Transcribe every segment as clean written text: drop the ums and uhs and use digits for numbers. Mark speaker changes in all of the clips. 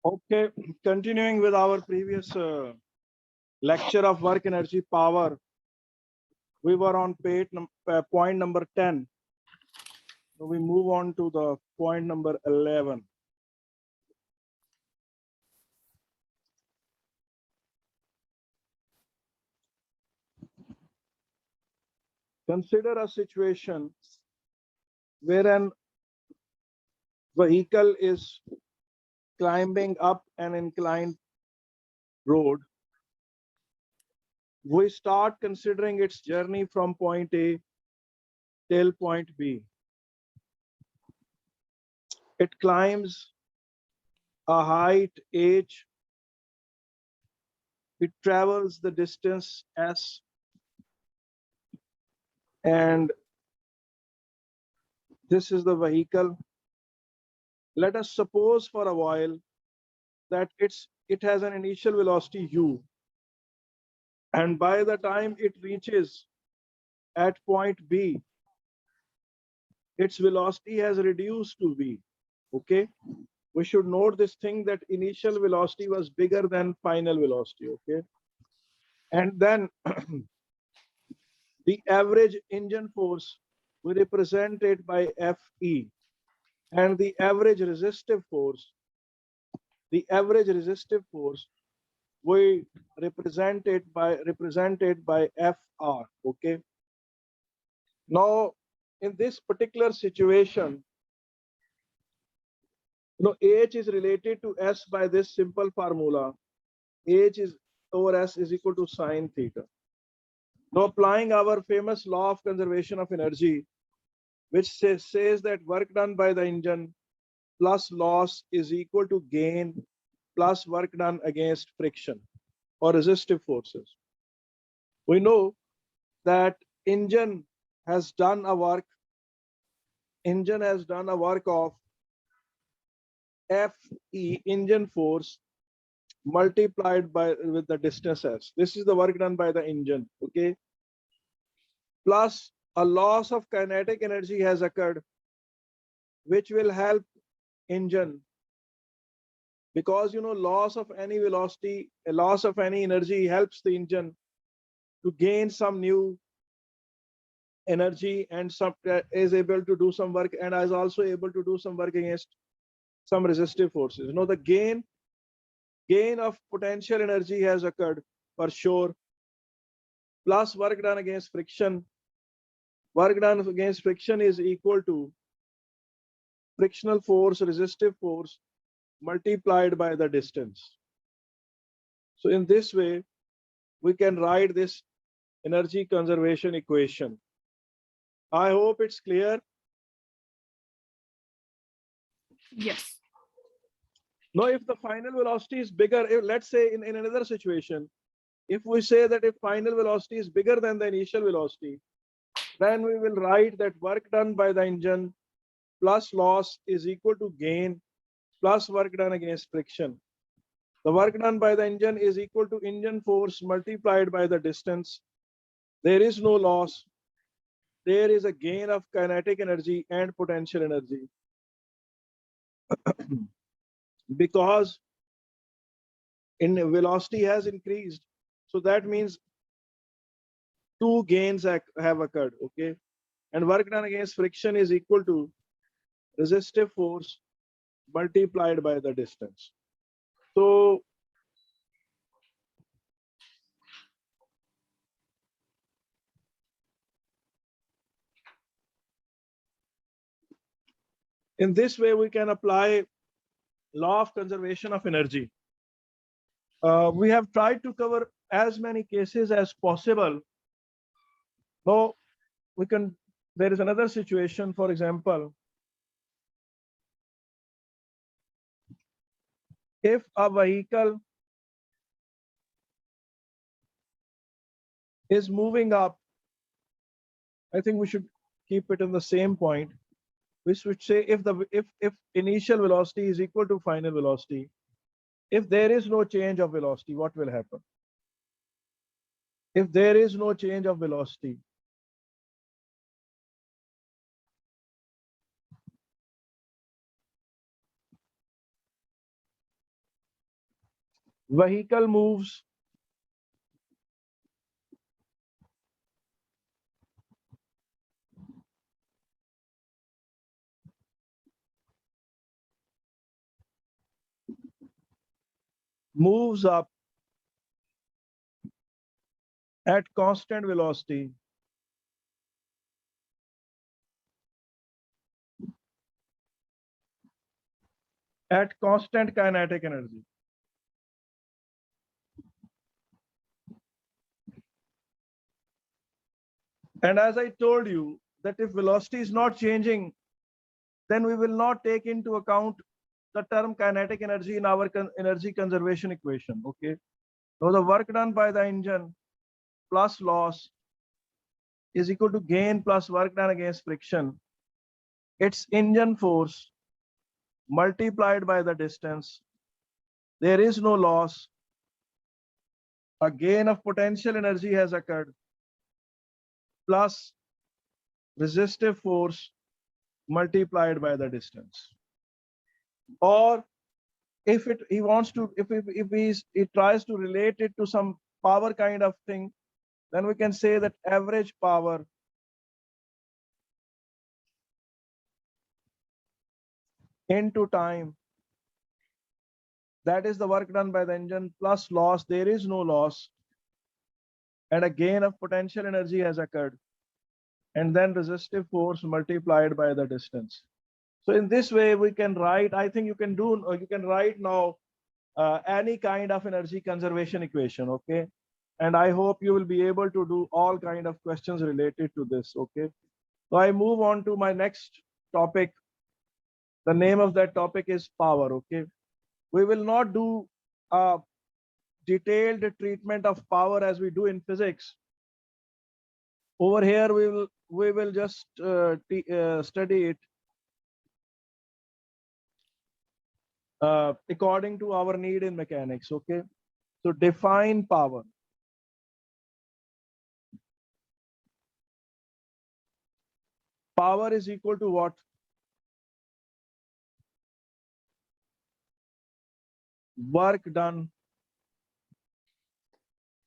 Speaker 1: Okay, continuing with our previous lecture of work energy power, we were on point number 10. So we move on to the point number 11. Consider a situation where an vehicle is climbing up an inclined road. We start considering its journey from point A till point B. It climbs a height h. It travels the distance s, and this is the vehicle. Let us suppose for a while that it has an initial velocity u, and by the time it reaches at point B, its velocity has reduced to v. Okay, we should note this thing that initial velocity was bigger than final velocity. Okay, and then the average engine force, we represent it by Fe, and the average resistive force, we represent it by Fr. Okay, now in this particular situation, H is related to S by this simple formula. H is over S is equal to sine theta. Now applying our famous law of conservation of energy, which says that work done by the engine plus loss is equal to gain plus work done against friction or resistive forces. We know that engine has done a work of Fe, engine force, multiplied by with the distance s. This is the work done by the engine. Okay, plus a loss of kinetic energy has occurred, which will help engine, because loss of any velocity, a loss of any energy helps the engine to gain some new energy, and some is able to do some work, and is also able to do some work against some resistive forces. The gain of potential energy has occurred for sure, plus work done against friction. Work done against friction is equal to frictional force, resistive force, multiplied by the distance. So in this way, we can write this energy conservation equation. I hope it's clear.
Speaker 2: Yes.
Speaker 1: Now, if the final velocity is bigger, let's say in another situation, if we say that if final velocity is bigger than the initial velocity, then we will write that work done by the engine plus loss is equal to gain plus work done against friction. The work done by the engine is equal to engine force multiplied by the distance. There is no loss. There is a gain of kinetic energy and potential energy. Because in velocity has increased, so that means two gains have occurred. Okay, and work done against friction is equal to resistive force multiplied by the distance. So in this way we can apply law of conservation of energy. We have tried to cover as many cases as possible. Now there is another situation. For example, if a vehicle is moving up, I think we should keep it in the same point. We should say if initial velocity is equal to final velocity, if there is no change of velocity, what will happen? If there is no change of velocity, Vehicle moves up at constant velocity at constant kinetic energy. And as I told you, that if velocity is not changing, then we will not take into account the term kinetic energy in our energy conservation equation. Okay. So the work done by the engine plus loss is equal to gain plus work done against friction. It's engine force multiplied by the distance. There is no loss. A gain of potential energy has occurred plus resistive force multiplied by the distance. Or if he wants to, if he tries to relate it to some power kind of thing, then we can say that average power into time, that is the work done by the engine plus loss, there is no loss, and a gain of potential energy has occurred, and then resistive force multiplied by the distance. So in this way we can write, I think you can do, you can write now any kind of energy conservation equation. Okay. And I hope you will be able to do all kind of questions related to this. Okay. So I move on to my next topic. The name of that topic is power. Okay. We will not do a detailed treatment of power as we do in physics. Over here, we will just study it according to our need in mechanics. Okay. So define power. Power is equal to what? Work done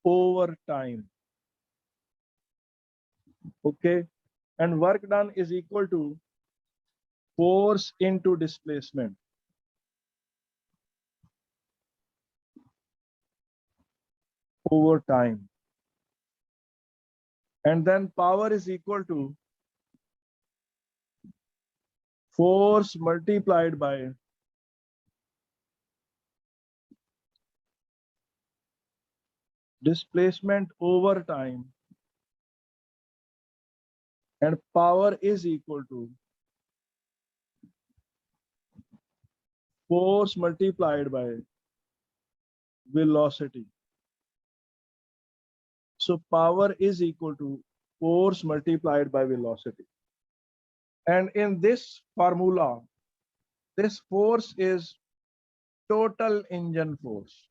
Speaker 1: over time. Okay. And work done is equal to force into displacement over time. And then power is equal to force multiplied by displacement over time, and power is equal to force multiplied by velocity. So power is equal to force multiplied by velocity. And in this formula, this force is total engine force.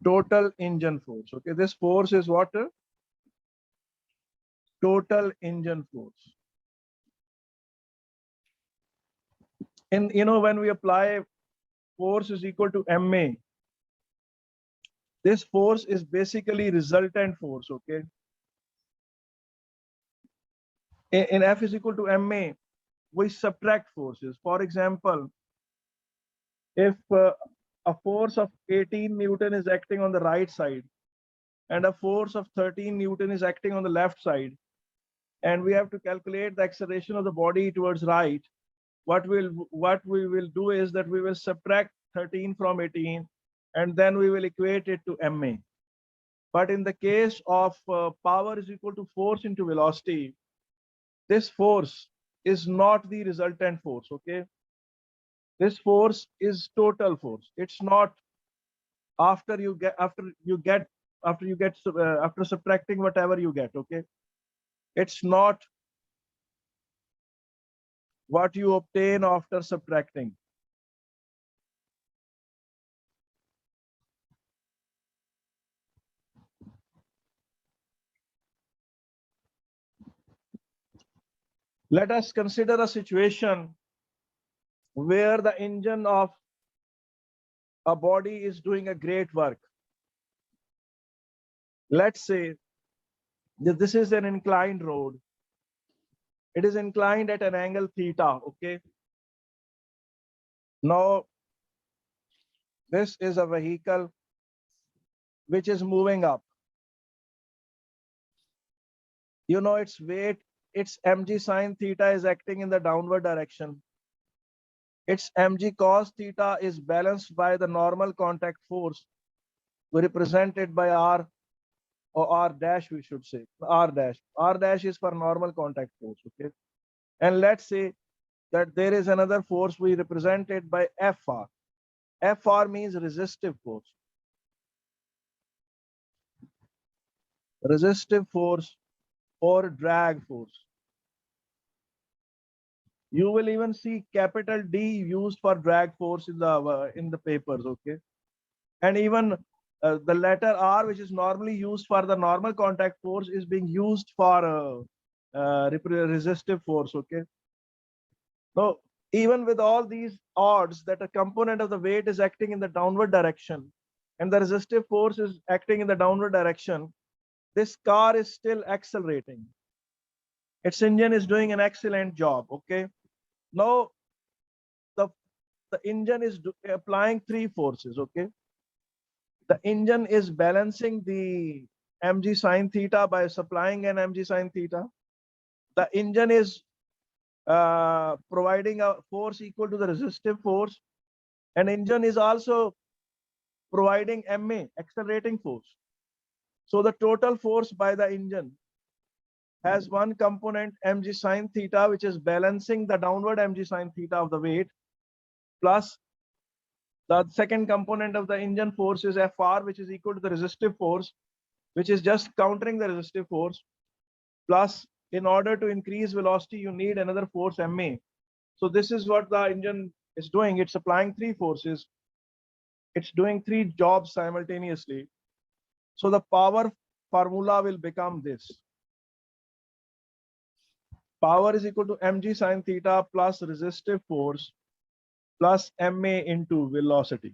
Speaker 1: Total engine force. Okay, this force is what? Total engine force. And when we apply force is equal to ma, this force is basically resultant force. Okay, in F is equal to ma, we subtract forces. For example, if a force of 18 Newton is acting on the right side and a force of 13 Newton is acting on the left side, and we have to calculate the acceleration of the body towards right, what we will do is that we will subtract 13 from 18, and then we will equate it to ma. But in the case of power is equal to force into velocity, this force is not the resultant force. Okay, this force is total force. It's not after subtracting whatever you get. Okay, it's not what you obtain after subtracting. Let us consider a situation where the engine of a body is doing a great work. Let's say that this is an inclined road. It is inclined at an angle theta, okay? Now, this is a vehicle which is moving up. You know, its weight, its mg sine theta is acting in the downward direction. Its mg cos theta is balanced by the normal contact force, represented by r, or r dash, we should say, r dash. R dash is for normal contact force, okay? And let's say that there is another force we represented by Fr. Fr means resistive force. Resistive force or drag force. You will even see capital D used for drag force in the papers, okay? And even the letter R, which is normally used for the normal contact force, is being used for resistive force, okay? So even with all these odds that a component of the weight is acting in the downward direction and the resistive force is acting in the downward direction, this car is still accelerating. Its engine is doing an excellent job, okay? Now, the engine is applying three forces, okay? The engine is balancing the mg sine theta by supplying an mg sine theta. The engine is providing a force equal to the resistive force. And engine is also providing MA, accelerating force. So the total force by the engine has one component mg sine theta, which is balancing the downward mg sine theta of the weight, plus the second component of the engine force is Fr, which is equal to the resistive force, which is just countering the resistive force. Plus, in order to increase velocity, you need another force MA. So this is what the engine is doing. It's applying three forces. It's doing three jobs simultaneously. So the power formula will become this. Power is equal to mg sine theta plus resistive force plus ma into velocity.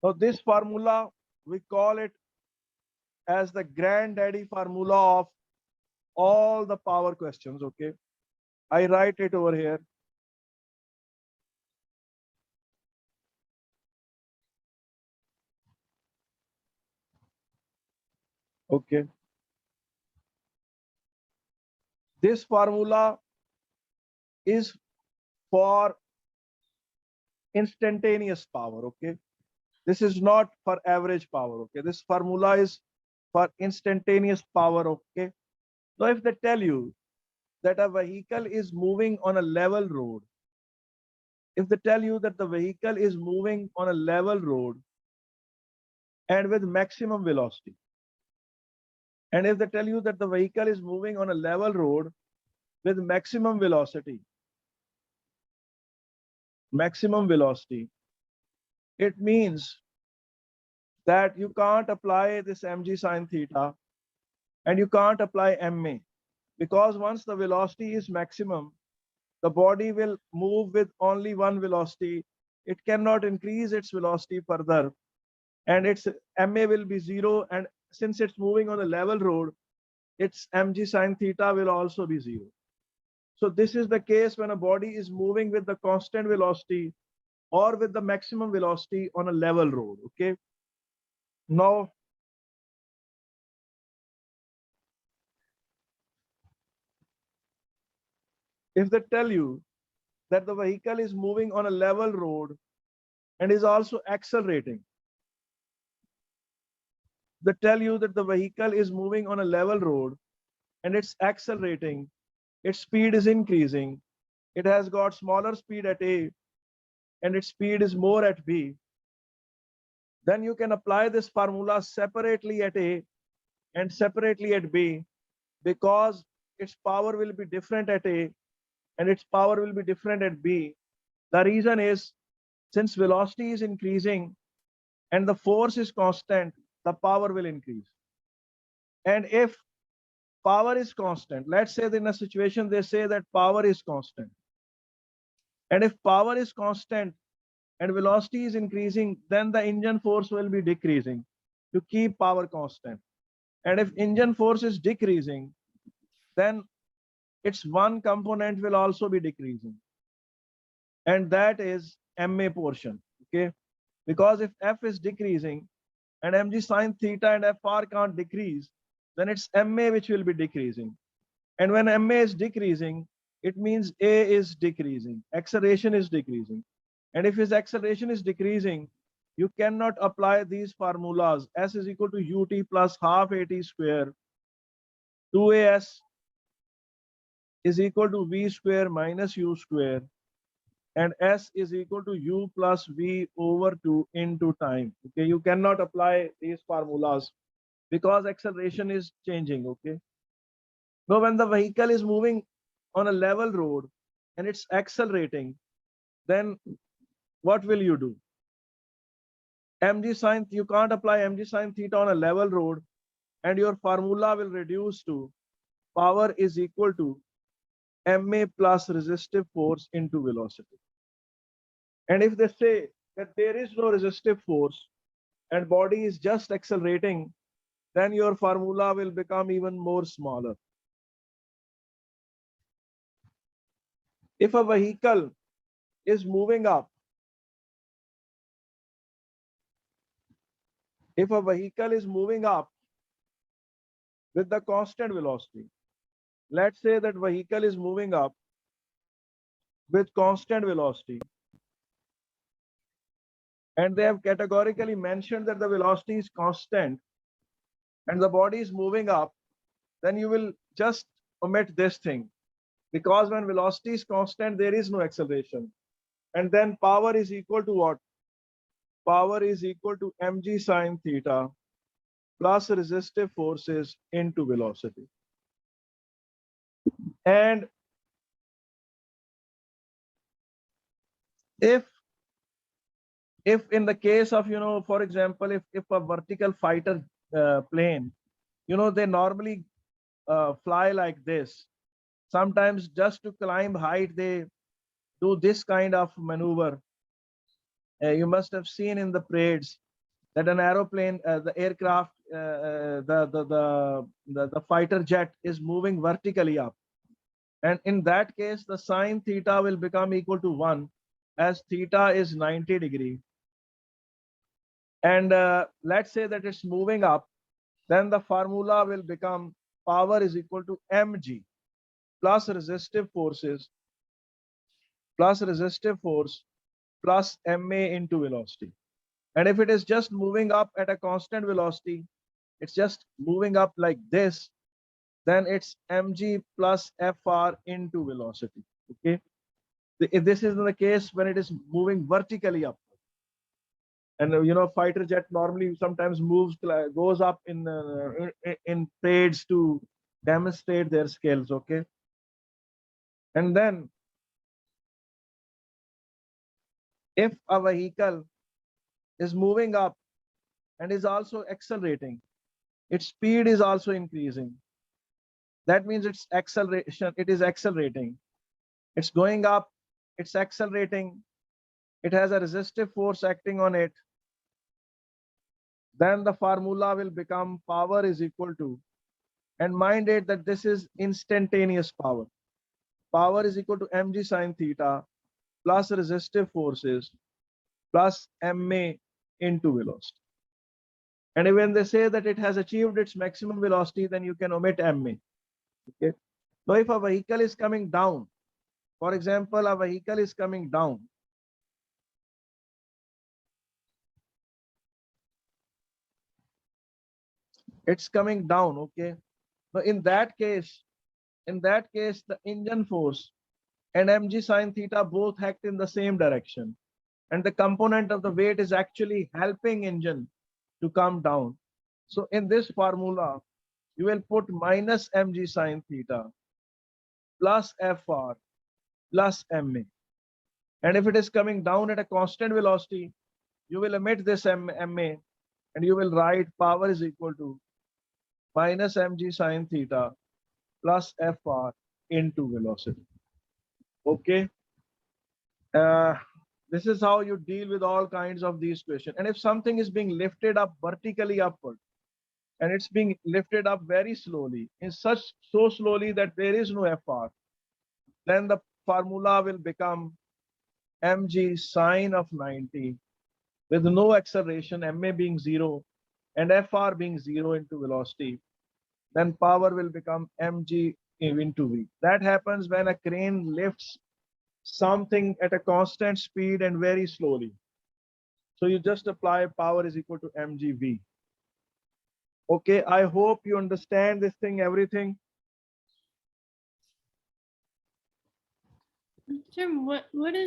Speaker 1: Now this formula, we call it as the granddaddy formula of all the power questions, okay? I write it over here. Okay. This formula is for instantaneous power, okay? This is not for average power, okay? This formula is for instantaneous power, okay? So if they tell you that a vehicle is moving on a level road, if they tell you that the vehicle is moving on a level road and with maximum velocity, and if they tell you that the vehicle is moving on a level road with maximum velocity, it means that you can't apply this mg sine theta and you can't apply ma, because once the velocity is maximum, the body will move with only one velocity. It cannot increase its velocity further, and its ma will be zero. And since it's moving on a level road, its mg sine theta will also be zero. So this is the case when a body is moving with the constant velocity or with the maximum velocity on a level road, okay? Now, if they tell you that the vehicle is moving on a level road and is also accelerating, they tell you that the vehicle is moving on a level road and it's accelerating, its speed is increasing, it has got smaller speed at A and its speed is more at B, then you can apply this formula separately at A and separately at B, because its power will be different at A and its power will be different at B. The reason is, since velocity is increasing and the force is constant, the power will increase. And if power is constant, let's say that in a situation they say that power is constant. And if power is constant and velocity is increasing, then the engine force will be decreasing to keep power constant. And if engine force is decreasing, then its one component will also be decreasing. And that is MA portion, okay? Because if F is decreasing and mg sine theta and FR can't decrease, then it's MA which will be decreasing. And when MA is decreasing, it means A is decreasing, acceleration is decreasing. And if his acceleration is decreasing, you cannot apply these formulas. S is equal to ut plus half at square. 2as is equal to v square minus u square. And S is equal to u plus v over 2 into time. Okay, you cannot apply these formulas because acceleration is changing. Okay. Now, when the vehicle is moving on a level road and it's accelerating, then what will you do? Mg sine, you can't apply mg sine theta on a level road, and your formula will reduce to power is equal to ma plus resistive force into velocity. And if they say that there is no resistive force and body is just accelerating, then your formula will become even more smaller. If a vehicle is moving up, with the constant velocity, let's say that vehicle is moving up with constant velocity, and they have categorically mentioned that the velocity is constant and the body is moving up, then you will just omit this thing, because when velocity is constant, there is no acceleration. And then power is equal to what? Power is equal to mg sine theta plus resistive forces into velocity. And if in the case of, for example, if a vertical fighter plane, they normally fly like this. Sometimes just to climb height, they do this kind of maneuver. You must have seen in the parades that an aeroplane, the aircraft, the fighter jet is moving vertically up. And in that case, the sine theta will become equal to 1, as theta is 90 degree. And let's say that it's moving up, then the formula will become power is equal to mg plus resistive force plus ma into velocity. And if it is just moving up at a constant velocity, it's just moving up like this, then it's mg plus fr into velocity. Okay, if this is the case when it is moving vertically up. And fighter jet normally sometimes goes up in parades to demonstrate their skills. Okay, and then if a vehicle is moving up and is also accelerating, its speed is also increasing. That means its acceleration, it is accelerating. It's going up, it's accelerating, it has a resistive force acting on it. Then the formula will become power is equal to, and mind it that this is instantaneous power. Power is equal to mg sine theta plus resistive forces plus ma into velocity. And when they say that it has achieved its maximum velocity, then you can omit ma. Okay. Now, if a vehicle is coming down, for example, a vehicle is coming down, it's coming down. Okay. Now, in that case, the engine force and mg sine theta both act in the same direction, and the component of the weight is actually helping engine to come down. So in this formula, you will put minus mg sine theta plus fr plus ma. And if it is coming down at a constant velocity, you will omit this ma, and you will write power is equal to minus mg sine theta plus fr into velocity. Okay. This is how you deal with all kinds of these questions. And if something is being lifted up vertically upward, and it's being lifted up very slowly, so slowly that there is no FR, then the formula will become mg sine of 90 with no acceleration, ma being 0 and fr being 0 into velocity. Then power will become mg into v. That happens when a crane lifts something at a constant speed and very slowly. So you just apply power is equal to mgv. Okay, I hope you understand this thing, everything.
Speaker 2: Sir, what is